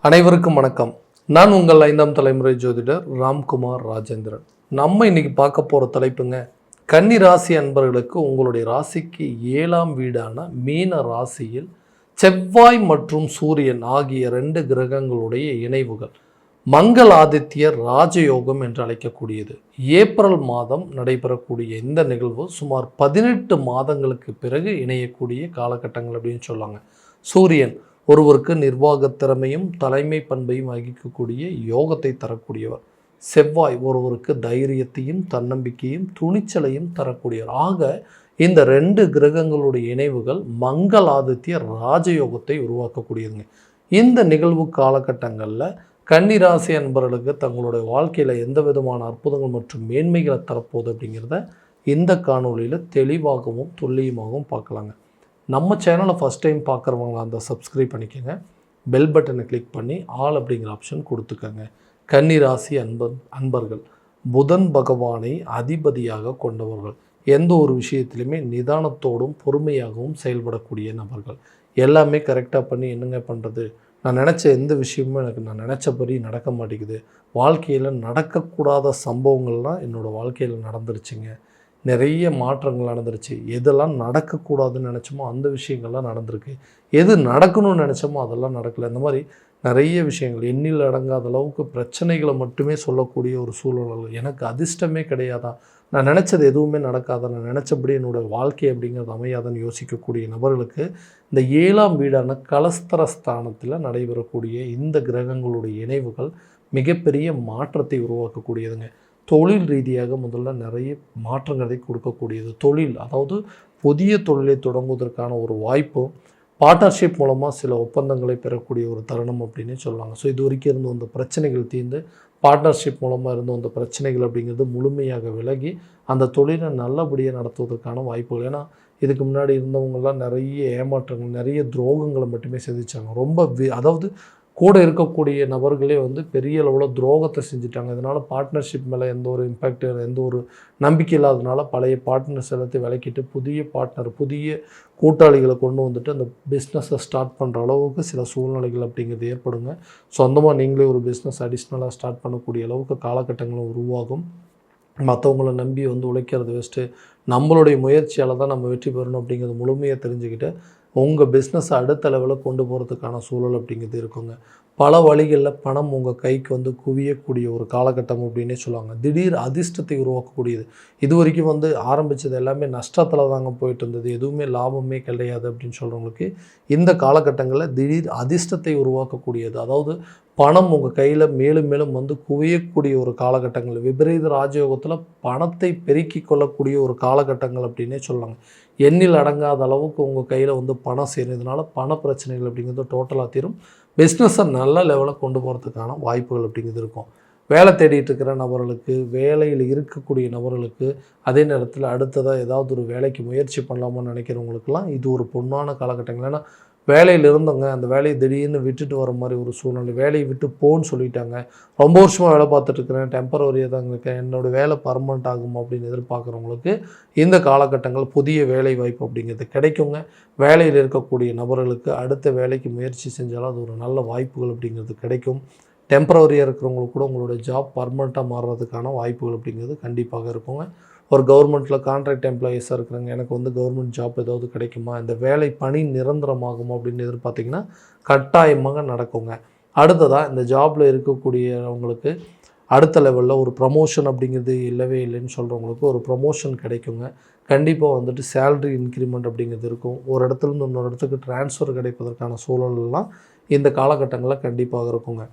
அனைவருக்கும் வணக்கம். நான் உங்கள் 5ஆம் தலைமுறை ஜோதிடர் ராம்குமார் ராஜேந்திரன். நம்ம இன்னைக்கு பார்க்க போகிற தலைப்புங்க, கன்னி ராசி அன்பர்களுக்கு உங்களுடைய ராசிக்கு 7ஆம் வீடான மீன ராசியில் செவ்வாய் மற்றும் சூரியன் ஆகிய 2 கிரகங்களுடைய இணைவுகள் மங்கள் ஆதித்யர் ராஜயோகம் என்று அழைக்கக்கூடியது. ஏப்ரல் மாதம் நடைபெறக்கூடிய இந்த நிகழ்வு சுமார் 18 மாதங்களுக்கு பிறகு இணையக்கூடிய காலகட்டங்கள் அப்படின்னு சொல்லுவாங்க. சூரியன் ஒருவருக்கு நிர்வாக திறமையும் தலைமை பண்பையும் வகிக்கக்கூடிய யோகத்தை தரக்கூடியவர். செவ்வாய் ஒருவருக்கு தைரியத்தையும் தன்னம்பிக்கையும் துணிச்சலையும் தரக்கூடியவர். ஆக இந்த 2 கிரகங்களுடைய இணைவுகள் மங்களாதித்ய ராஜயோகத்தை உருவாக்கக்கூடியதுங்க. இந்த நிகழ்வு காலகட்டங்களில் கன்னிராசி அன்பர்களுக்கு தங்களுடைய வாழ்க்கையில் எந்த விதமான அற்புதங்கள் மற்றும் மேன்மைகளை தரப்போகுது அப்படிங்கிறத இந்த காணொலியில் தெளிவாகவும் துல்லியமாகவும் பார்க்கலாங்க. நம்ம சேனலை ஃபஸ்ட் டைம் பார்க்குறவங்க அந்த சப்ஸ்கிரைப் பண்ணிக்கோங்க, பெல் பட்டனை கிளிக் பண்ணி ஆல் அப்படிங்கிற ஆப்ஷன் கொடுத்துக்கோங்க. கன்னிராசி அன்பர்கள் புதன் பகவானை அதிபதியாக கொண்டவர்கள். எந்த ஒரு விஷயத்திலுமே நிதானத்தோடும் பொறுமையாகவும் செயல்படக்கூடிய நபர்கள். எல்லாமே கரெக்டாக பண்ணி என்னங்க பண்ணுறது, நான் நினச்ச எந்த விஷயமும் நான் நினச்சபடி நடக்க மாட்டேங்குது, வாழ்க்கையில் நடக்கக்கூடாத சம்பவங்கள்லாம் என்னோடய வாழ்க்கையில் நடந்துருச்சுங்க, நிறைய மாற்றங்கள் நடந்துருச்சு, எதெல்லாம் நடக்கக்கூடாதுன்னு நினச்சோமோ அந்த விஷயங்கள்லாம் நடந்திருக்கு, எது நடக்கணும்னு நினச்சோமோ அதெல்லாம் நடக்கலை. இந்த மாதிரி நிறைய விஷயங்கள் எண்ணில் அடங்காத அளவுக்கு பிரச்சனைகளை மட்டுமே சொல்லக்கூடிய ஒரு சூழல். எனக்கு அதிர்ஷ்டமே கிடையாதா, நான் நினச்சது எதுவுமே நடக்காதா, நான் நினச்சபடி என்னோடய வாழ்க்கை அப்படிங்கிறது அமையாதான்னு யோசிக்கக்கூடிய நபர்களுக்கு இந்த 7ஆம் வீடான கலஸ்தரஸ்தானத்தில் நடைபெறக்கூடிய இந்த கிரகங்களுடைய இணைவுகள் மிகப்பெரிய மாற்றத்தை உருவாக்கக்கூடியதுங்க. தொழில் ரீதியாக முதல்ல நிறைய மாற்றங்களை கொடுக்கக்கூடியது. தொழில், அதாவது புதிய தொழிலை தொடங்குவதற்கான ஒரு வாய்ப்பு, பார்ட்னர்ஷிப் மூலமாக சில ஒப்பந்தங்களை பெறக்கூடிய ஒரு தருணம் அப்படின்னு சொல்லுவாங்க. ஸோ இது வரைக்கும் இருந்து வந்த பிரச்சனைகள் தீர்ந்து பார்ட்னர்ஷிப் மூலமாக இருந்து வந்த பிரச்சனைகள் அப்படிங்கிறது முழுமையாக விலகி அந்த தொழிலை நல்லபடியாக நடத்துவதற்கான வாய்ப்புகள். ஏன்னா இதுக்கு முன்னாடி இருந்தவங்கெல்லாம் நிறைய ஏமாற்றங்கள், நிறைய துரோகங்களை மட்டுமே செஞ்சிச்சாங்க. ரொம்ப அதாவது கூட இருக்கக்கூடிய நபர்களே பெரிய அளவில் துரோகத்தை செஞ்சுட்டாங்க. இதனால் பார்ட்னர்ஷிப் மேலே எந்த ஒரு இம்பேக்ட், எந்த ஒரு நம்பிக்கை இல்லாததுனால பழைய பார்ட்னர்ஸ் எல்லாத்தையும் விலக்கிட்டு புதிய பார்ட்னர், புதிய கூட்டாளிகளை கொண்டு வந்துட்டு அந்த பிஸ்னஸை ஸ்டார்ட் பண்ணுற அளவுக்கு சில சூழ்நிலைகள் அப்படிங்கிறது ஏற்படுங்க. சொந்தமாக நீங்களே ஒரு பிஸ்னஸ் அடிஷ்னலாக ஸ்டார்ட் பண்ணக்கூடிய அளவுக்கு காலகட்டங்களும் உருவாகும். மற்றவங்கள நம்பி உழைக்கிறது வேஸ்ட்டு, நம்மளுடைய முயற்சியால் தான் நம்ம வெற்றி பெறணும் அப்படிங்கிறது முழுமையாக தெரிஞ்சுக்கிட்டு உங்கள் பிஸ்னஸை அடுத்த லெவலில் கொண்டு போகிறதுக்கான சூழல் அப்படிங்கிறது இருக்குங்க. பல வழிகளில் பணம் உங்கள் கைக்கு குவியக்கூடிய ஒரு காலகட்டம் அப்படின்னே சொல்லுவாங்க. திடீர் அதிர்ஷ்டத்தை உருவாக்கக்கூடியது. இது வரைக்கும் ஆரம்பித்தது எல்லாமே நஷ்டத்தில் தாங்க போயிட்டு இருந்தது, எதுவுமே லாபமே கிடையாது அப்படின்னு சொல்கிறவங்களுக்கு இந்த காலகட்டங்களில் திடீர் அதிர்ஷ்டத்தை உருவாக்கக்கூடியது. அதாவது பணம் உங்கள் கையில் மேலும் மேலும் குவியக்கூடிய ஒரு காலகட்டங்கள், விபரீத ராஜயோகத்தில் பணத்தை பெருக்கி கொள்ளக்கூடிய ஒரு காலகட்டங்கள் அப்படின்னே சொல்லலாங்க. எண்ணில் அடங்காத அளவுக்கு உங்கள் கையில் பணம் சேர்ந்ததுனால பண பிரச்சனைகள் அப்படிங்கிறது டோட்டலாக தீரும். பிஸ்னஸை நல்ல லெவலில் கொண்டு போகிறதுக்கான வாய்ப்புகள் அப்படிங்கிறது இருக்கும். வேலை தேடிட்டு இருக்கிற நபர்களுக்கு, வேலையில் இருக்கக்கூடிய நபர்களுக்கு, அதே நேரத்தில் அடுத்ததாக ஏதாவது ஒரு வேலைக்கு முயற்சி பண்ணலாமான்னு நினைக்கிறவங்களுக்கெல்லாம் இது ஒரு பொன்னான காலகட்டங்கள். ஏன்னா வேலையில் இருந்தவங்க அந்த வேலையை திடீர்னு விட்டுட்டு வர மாதிரி ஒரு சூழ்நிலை, வேலையை விட்டு போன்னு சொல்லிட்டாங்க, ரொம்ப வருஷமாக வேலை பார்த்துட்ருக்கிறேன், டெம்பரவரியாக தாங்க இருக்கேன், என்னோடய வேலை பர்மனெண்ட் ஆகும் அப்படின்னு எதிர்பார்க்குறவங்களுக்கு இந்த காலகட்டங்கள் புதிய வேலை வாய்ப்பு அப்படிங்கிறது கிடைக்குங்க. வேலையில் இருக்கக்கூடிய நபர்களுக்கு அடுத்த வேலைக்கு முயற்சி செஞ்சாலும் அது ஒரு நல்ல வாய்ப்புகள் அப்படிங்கிறது கிடைக்கும். டெம்பரவரியாக இருக்கிறவங்களுக்கு கூட உங்களோட ஜாப் பர்மனெண்ட்டாக மாறுறதுக்கான வாய்ப்புகள் அப்படிங்கிறது கண்டிப்பாக இருக்குங்க. ஒரு கவர்மெண்ட்டில் கான்ட்ராக்ட் எம்ப்ளாயீஸாக இருக்கிறாங்க, எனக்கு கவர்மெண்ட் ஜாப் ஏதாவது கிடைக்குமா, இந்த வேலை பணி நிரந்தரமாகுமா அப்படின்னு எதிர்பார்த்திங்கன்னா கட்டாயமாக நடக்குங்க. அடுத்ததாக இந்த ஜாபில் இருக்கக்கூடியவங்களுக்கு அடுத்த லெவலில் ஒரு ப்ரமோஷன் அப்படிங்கிறது இல்லவே இல்லைன்னு சொல்கிறவங்களுக்கு ஒரு ப்ரமோஷன் கிடைக்குங்க. கண்டிப்பாக சேலரி இன்க்ரிமெண்ட் அப்படிங்கிறது இருக்கும். ஒரு இடத்துலேருந்து இன்னொரு இடத்துக்கு ட்ரான்ஸ்ஃபர் கிடைப்பதற்கான சூழல்லாம் இந்த காலகட்டங்களில் கண்டிப்பாக இருக்குங்க.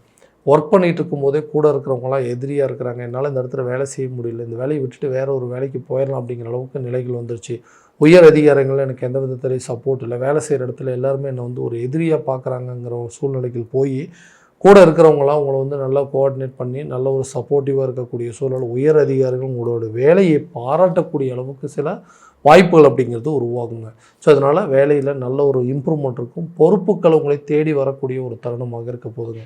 ஒர்க் பண்ணிகிட்டு இருக்கும்போதே கூட இருக்கிறவங்களாம் எதிரியாக இருக்கிறாங்க, என்னால் இந்த இடத்துல வேலை செய்ய முடியல, இந்த வேலையை விட்டுட்டு வேறு ஒரு வேலைக்கு போயிடலாம் அப்படிங்கிற அளவுக்கு நிலைகள் வந்துருச்சு. உயர் அதிகாரங்கள் எனக்கு எந்த விதத்திலையும் சப்போர்ட் இல்லை, வேலை செய்கிற இடத்துல எல்லாருமே என்னை ஒரு எதிரியாக பார்க்குறாங்கங்கிற ஒரு சூழ்நிலைகள் போய் கூட இருக்கிறவங்களாம் உங்களை நல்லா கோஆர்டினேட் பண்ணி நல்ல ஒரு சப்போர்ட்டிவாக இருக்கக்கூடிய சூழல், உயர் அதிகாரிகள் உங்களோட வேலையை பாராட்டக்கூடிய அளவுக்கு சில வாய்ப்புகள் அப்படிங்கிறது உருவாகுங்க. ஸோ அதனால் வேலையில் நல்ல ஒரு இம்ப்ரூவ்மெண்ட் இருக்கும். பொறுப்புகள் உங்களை தேடி வரக்கூடிய ஒரு தருணமாக இருக்க போதுங்க.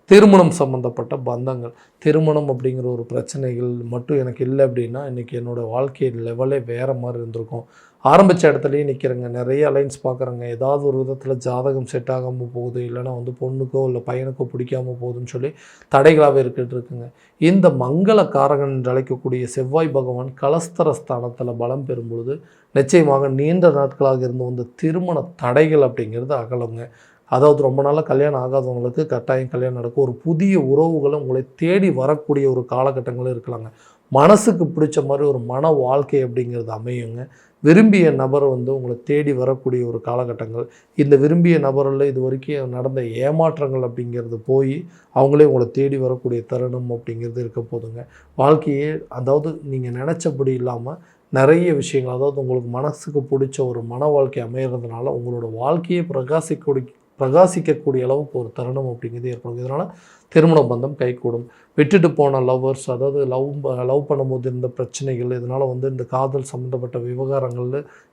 திருமணம் சம்மந்தப்பட்ட பந்தங்கள், திருமணம் அப்படிங்கிற ஒரு பிரச்சனைகள் மட்டும் எனக்கு இல்லை அப்படின்னா இன்றைக்கி என்னோடய வாழ்க்கை லெவலே வேறு மாதிரி இருந்திருக்கும். ஆரம்பித்த இடத்துலையே நிற்கிறேங்க. நிறைய அலைன்ஸ் பார்க்குறேங்க. ஏதாவது ஒரு விதத்தில் ஜாதகம் செட் ஆகாமல் போகுது, இல்லைனா வந்து பொண்ணுக்கோ இல்லை பையனுக்கோ பிடிக்காமல் போகுதுன்னு சொல்லி தடைகளாகவே இருக்குங்க. இந்த மங்கள காரகன் என்று அழைக்கக்கூடிய செவ்வாய் பகவான் கலஸ்தர ஸ்தானத்தில் பலம் பெறும் பொழுது நிச்சயமாக நீண்ட நாட்களாக இருந்து வந்த திருமண தடைகள் அப்படிங்கிறது அகலுங்க. அதாவது ரொம்ப நாளாக கல்யாணம் ஆகாதவங்களுக்கு கட்டாயம் கல்யாணம் நடக்கும். ஒரு புதிய உறவுகளை உங்களை தேடி வரக்கூடிய ஒரு காலகட்டங்களும் இருக்கலாங்க. மனசுக்கு பிடிச்ச மாதிரி ஒரு மன வாழ்க்கை அப்படிங்கிறது அமையுங்க. விரும்பிய நபர் வந்து உங்களை தேடி வரக்கூடிய ஒரு காலகட்டங்கள். இந்த விரும்பிய நபரில் இது வரைக்கும் நடந்த ஏமாற்றங்கள் அப்படிங்கிறது போய் அவங்களே உங்களை தேடி வரக்கூடிய தருணம் அப்படிங்கிறது இருக்க போதுங்க. வாழ்க்கையே அதாவது நீங்கள் நினச்சபடி இல்லாமல் நிறைய விஷயங்கள், அதாவது உங்களுக்கு மனசுக்கு பிடிச்ச ஒரு மன வாழ்க்கை அமைகிறதுனால உங்களோட வாழ்க்கையை பிரகாசிக்கக்கூடிய அளவுக்கு ஒரு தருணம் அப்படிங்கிறது ஏற்படும். இதனால் திருமண பந்தம் கைகூடும். விட்டுட்டு போன லவ்வர்ஸ், அதாவது லவ் பண்ணும்போது இருந்த பிரச்சனைகள், இதனால் வந்து இந்த காதல் சம்மந்தப்பட்ட விவகாரங்கள்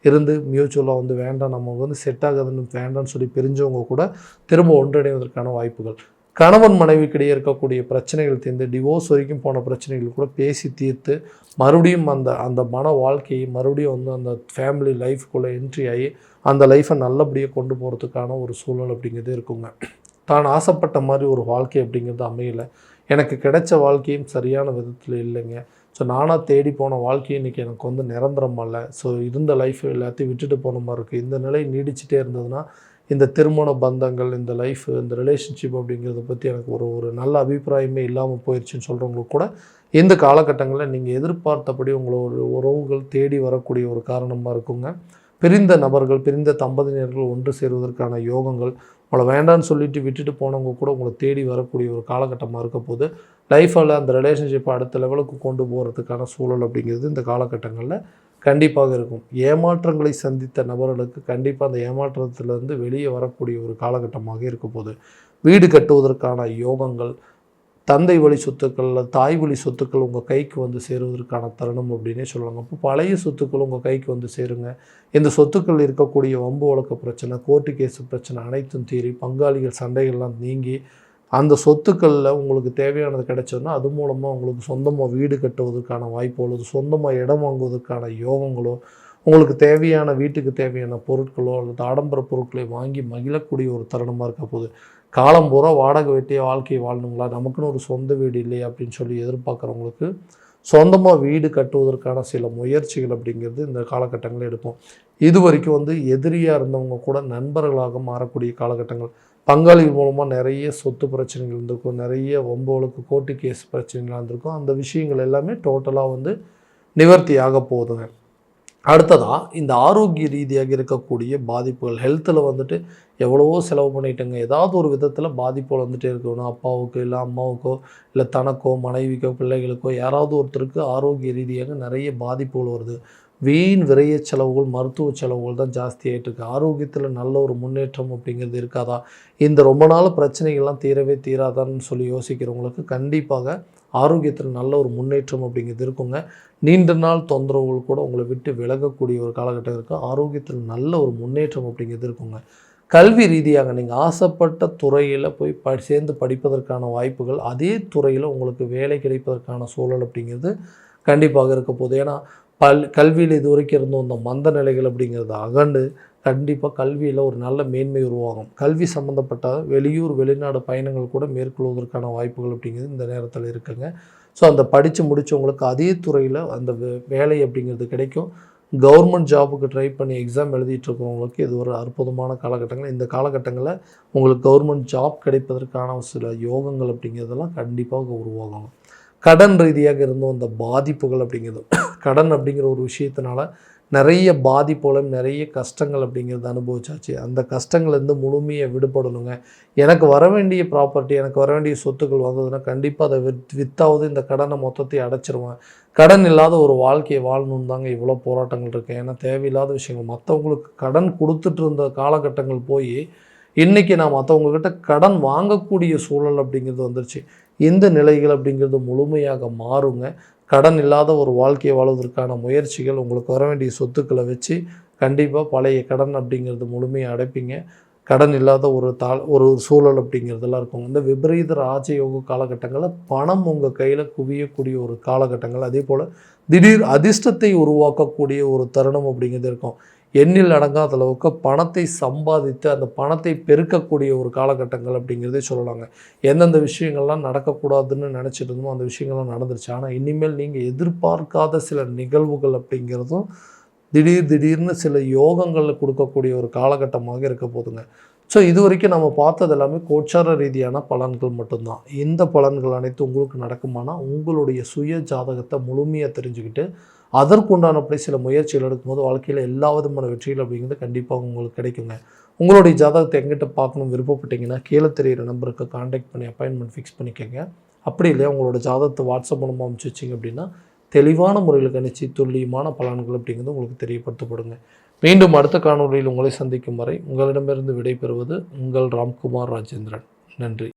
இருந்து மியூச்சுவலாக வந்து வேண்டாம், நம்ம வந்து செட் ஆகுதுன்னு வேண்டாம்னு சொல்லி பிரிஞ்சவங்க கூட திரும்ப ஒன்றிணைவதற்கான வாய்ப்புகள். கணவன் மனைவிக்கிடையே இருக்கக்கூடிய பிரச்சனைகள் தீர்ந்து டிவோர்ஸ் வரைக்கும் போன பிரச்சனைகள் கூட பேசி தீர்த்து மறுபடியும் அந்த மன வாழ்க்கையை மறுபடியும் வந்து அந்த ஃபேமிலி லைஃப்குள்ளே என்ட்ரி ஆகி அந்த லைஃப்பை நல்லபடியாக கொண்டு போகிறதுக்கான ஒரு சூழல் அப்படிங்கிறது இருக்குங்க. தான் ஆசைப்பட்ட மாதிரி ஒரு வாழ்க்கை அப்படிங்கிறது அமையலை, எனக்கு கிடைச்ச வாழ்க்கையும் சரியான விதத்தில் இல்லைங்க, ஸோ நானாக தேடி போன வாழ்க்கையை இன்றைக்கி எனக்கு வந்து நிரந்தரமாக இல்லை, ஸோ இருந்த லைஃப் எல்லாத்தையும் விட்டுட்டு போன மாதிரி இருக்குது, இந்த நிலை நீடிச்சிட்டே இருந்ததுன்னா இந்த திருமண பந்தங்கள், இந்த லைஃப், இந்த ரிலேஷன்ஷிப் அப்படிங்கிறத பற்றி எனக்கு ஒரு நல்ல அபிப்பிராயமே இல்லாமல் போயிடுச்சுன்னு சொல்கிறவங்களுக்கு கூட இந்த காலகட்டங்களில் நீங்கள் எதிர்பார்த்தபடி உங்களை ஒரு உறவுகள் தேடி வரக்கூடிய ஒரு காரணமாக இருக்குங்க. பிரிந்த நபர்கள், பிரிந்த தம்பதியினர்கள் ஒன்று சேருவதற்கான யோகங்கள், உங்களை வேண்டான்னு சொல்லிட்டு விட்டுட்டு போனவங்க கூட உங்களை தேடி வரக்கூடிய ஒரு காலகட்டமாக இருக்க போது லைஃப்பில் அந்த ரிலேஷன்ஷிப்பை அடுத்த லெவலுக்கு கொண்டு போகிறதுக்கான சூழல் அப்படிங்கிறது இந்த காலகட்டங்களில் கண்டிப்பாக இருக்கும். ஏமாற்றங்களை சந்தித்த நபர்களுக்கு கண்டிப்பாக அந்த ஏமாற்றத்திலிருந்து வெளியே வரக்கூடிய ஒரு காலகட்டமாக இருக்க போது வீடு கட்டுவதற்கான யோகங்கள், தந்தை வழி சொத்துக்கள், தாய் வழி சொத்துக்கள் உங்கள் கைக்கு வந்து சேருவதற்கான தருணம் அப்படின்னே சொல்லலாம். அப்போ பழைய சொத்துக்கள் உங்கள் கைக்கு வந்து சேருங்க. இந்த சொத்துக்கள் இருக்கக்கூடிய வம்பு வழக்கு பிரச்சனை, கோர்ட்டு கேஸு பிரச்சனை அனைத்தும் தீரி பங்காளிகள் சண்டைகள்லாம் நீங்கி அந்த சொத்துக்களில் உங்களுக்கு தேவையானது கிடைச்சோன்னா அது மூலமாக உங்களுக்கு சொந்தமாக வீடு கட்டுவதற்கான வாய்ப்போ அல்லது சொந்தமாக இடம் வாங்குவதற்கான யோகங்களோ, உங்களுக்கு தேவையான வீட்டுக்கு தேவையான பொருட்களோ அல்லது ஆடம்பர பொருட்களை வாங்கி மகிழக்கூடிய ஒரு தருணமாக இருக்க போகுது. காலம் பூரா வாடகை வெட்டிய வாழ்க்கையை வாழணுங்களா, நமக்குன்னு ஒரு சொந்த வீடு இல்லையா அப்படின்னு சொல்லி எதிர்பார்க்குறவங்களுக்கு சொந்தமாக வீடு கட்டுவதற்கான சில முயற்சிகள் அப்படிங்கிறது இந்த காலகட்டங்களில் எடுப்போம். இது வரைக்கும் வந்து எதிரியாக இருந்தவங்க கூட நண்பர்களாக மாறக்கூடிய காலகட்டங்கள். பங்காளிகள் மூலமாக நிறைய சொத்து பிரச்சனைகள் இருந்திருக்கும், நிறைய வம்பு வழக்கு கோர்ட்டு கேஸ் பிரச்சனைகள் இருந்திருக்கும். அந்த விஷயங்கள் எல்லாமே டோட்டலாக வந்து நிவர்த்தி ஆக போகுதுங்க. அடுத்ததாக இந்த ஆரோக்கிய ரீதியாக இருக்கக்கூடிய பாதிப்புகள், ஹெல்த்தில் வந்துட்டு எவ்வளவோ செலவு பண்ணிட்டேங்க, ஏதாவது ஒரு விதத்தில் பாதிப்புகள் வந்துகிட்டே இருக்கணும். அப்பாவுக்கு இல்லை அம்மாவுக்கோ இல்லை தனக்கோ மனைவிக்கோ பிள்ளைகளுக்கோ யாராவது ஒருத்தருக்கு ஆரோக்கிய ரீதியாக நிறைய பாதிப்புகள் வருது. வீண் விரைய செலவுகள், மருத்துவ செலவுகள் தான் ஜாஸ்தியாகிட்டு இருக்குது. ஆரோக்கியத்தில் நல்ல ஒரு முன்னேற்றம் அப்படிங்கிறது இருக்காதா, இந்த ரொம்ப நாள் பிரச்சனைகள்லாம் தீரவே தீராதான்னு சொல்லி யோசிக்கிறவங்களுக்கு கண்டிப்பாக ஆரோக்கியத்தில் நல்ல ஒரு முன்னேற்றம் அப்படிங்கிறது இருக்குங்க. நீண்ட நாள் தொந்தரவுகள் கூட உங்களை விட்டு விலகக்கூடிய ஒரு காலகட்டம் இருக்குது. ஆரோக்கியத்தில் நல்ல ஒரு முன்னேற்றம் அப்படிங்கிறது இருக்குங்க. கல்வி ரீதியாக நீங்கள் ஆசைப்பட்ட துறையில் போய் சேர்ந்து படிப்பதற்கான வாய்ப்புகள், அதே துறையில் உங்களுக்கு வேலை கிடைப்பதற்கான சூழல் அப்படிங்கிறது கண்டிப்பாக இருக்க போகுது. ஏன்னா கல்வியில் இது வரைக்கும் இருந்தோம் இந்த மந்த நிலைகள் அப்படிங்கிறது அகண்டு கண்டிப்பாக கல்வியில் ஒரு நல்ல மேன்மை உருவாகும். கல்வி சம்மந்தப்பட்ட வெளியூர் வெளிநாடு பயணங்கள் கூட மேற்கொள்வதற்கான வாய்ப்புகள் அப்படிங்கிறது இந்த நேரத்தில் இருக்குங்க. ஸோ அந்த படித்து முடித்தவங்களுக்கு அதே துறையில் அந்த வேலை அப்படிங்கிறது கிடைக்கும். கவர்மெண்ட் ஜாபுக்கு ட்ரை பண்ணி எக்ஸாம் எழுதிட்டு இருக்கிறவங்களுக்கு இது ஒரு அற்புதமான காலகட்டங்கள். இந்த காலகட்டங்களில் உங்களுக்கு கவர்மெண்ட் ஜாப் கிடைப்பதற்கான சில யோகங்கள் அப்படிங்கிறதெல்லாம் கண்டிப்பாக உருவாகும். கடன் ரீதியாக இருந்தும் அந்த பாதிப்புகள் அப்படிங்கிறது, கடன் அப்படிங்கிற ஒரு விஷயத்தினால நிறைய பாதிப்புகளும் நிறைய கஷ்டங்கள் அப்படிங்கிறது அனுபவிச்சாச்சு. அந்த கஷ்டங்கள்லேருந்து முழுமையாக விடுபடணுங்க. எனக்கு வர வேண்டிய ப்ராப்பர்ட்டி, எனக்கு வர வேண்டிய சொத்துக்கள் வந்ததுன்னா கண்டிப்பாக அதை வித்தாவது இந்த கடனை மொத்தத்தையும் அடைச்சிருவேன். கடன் இல்லாத ஒரு வாழ்க்கையை வாழணுன்னு தாங்க இவ்வளோ போராட்டங்கள் இருக்குது. ஏன்னா தேவையில்லாத விஷயங்கள், மற்றவங்களுக்கு கடன் கொடுத்துட்டு இருந்த காலகட்டங்கள் போய் இன்றைக்கி நான் மற்றவங்கக்கிட்ட கடன் வாங்கக்கூடிய சூழல் அப்படிங்கிறது வந்துருச்சு. இந்த நிலைகள் அப்படிங்கிறது முழுமையாக மாறுங்க. கடன் இல்லாத ஒரு வாழ்க்கையை வாழ்வதற்கான முயற்சிகள், உங்களுக்கு வர வேண்டிய சொத்துக்களை வச்சு கண்டிப்பாக பழைய கடன் அப்படிங்கிறது முழுமையாக அடைப்பீங்க. கடன் இல்லாத ஒரு சூழல் அப்படிங்கிறதெல்லாம் இருக்கும். இந்த விபரீத ராஜயோக காலகட்டங்களில் பணம் உங்கள் கையில் குவியக்கூடிய ஒரு காலகட்டங்கள், அதே போல் திடீர் அதிர்ஷ்டத்தை உருவாக்கக்கூடிய ஒரு தருணம் அப்படிங்கிறது இருக்கும். எண்ணில் அடங்காத அளவுக்கு பணத்தை சம்பாதித்து அந்த பணத்தை பெருக்கக்கூடிய ஒரு காலகட்டங்கள் அப்படிங்கிறதே சொல்லலாங்க. எந்தெந்த விஷயங்கள்லாம் நடக்கக்கூடாதுன்னு நினச்சிட்டு இருந்தோமோ அந்த விஷயங்கள்லாம் நடந்துருச்சு. ஆனால் இனிமேல் நீங்கள் எதிர்பார்க்காத சில நிகழ்வுகள் அப்படிங்கிறதும் திடீர்னு சில யோகங்களில் கொடுக்கக்கூடிய ஒரு காலகட்டமாக இருக்க போதுங்க. ஸோ இது வரைக்கும் நம்ம பார்த்தது எல்லாமே கோச்சார ரீதியான பலன்கள் மட்டும்தான். இந்த பலன்கள் அனைத்தும் உங்களுக்கு நடக்குமானால் உங்களுடைய சுய ஜாதகத்தை முழுமையாக தெரிஞ்சுக்கிட்டு அதற்குண்டானப்படி சில முயற்சிகள் எடுக்கும்போது வாழ்க்கையில் எல்லா விதமான வெற்றிகள் அப்படிங்கிறது கண்டிப்பாக உங்களுக்கு கிடைக்குங்க. உங்களுடைய ஜாதகத்தை எங்கிட்ட பார்க்கணும் விருப்பப்பட்டீங்கன்னா கீழே தெரிகிற நம்பருக்கு கான்டாக்ட் பண்ணி அப்பாயின்மெண்ட் ஃபிக்ஸ் பண்ணிக்கோங்க. அப்படி இல்லையா உங்களோட ஜாதகத்தை வாட்ஸ்அப் மூலமாக அனுப்பிச்சி வச்சிங்க அப்படின்னா தெளிவான முறையில் கணிச்சு துல்லியமான பலன்கள் அப்படிங்கிறது உங்களுக்கு தெரியப்படுத்தப்படுங்க. மீண்டும் அடுத்த காணொலியில் உங்களை சந்திக்கும் வரை உங்களிடமிருந்து விடைபெறுவது உங்கள் ராம்குமார் ராஜேந்திரன். நன்றி.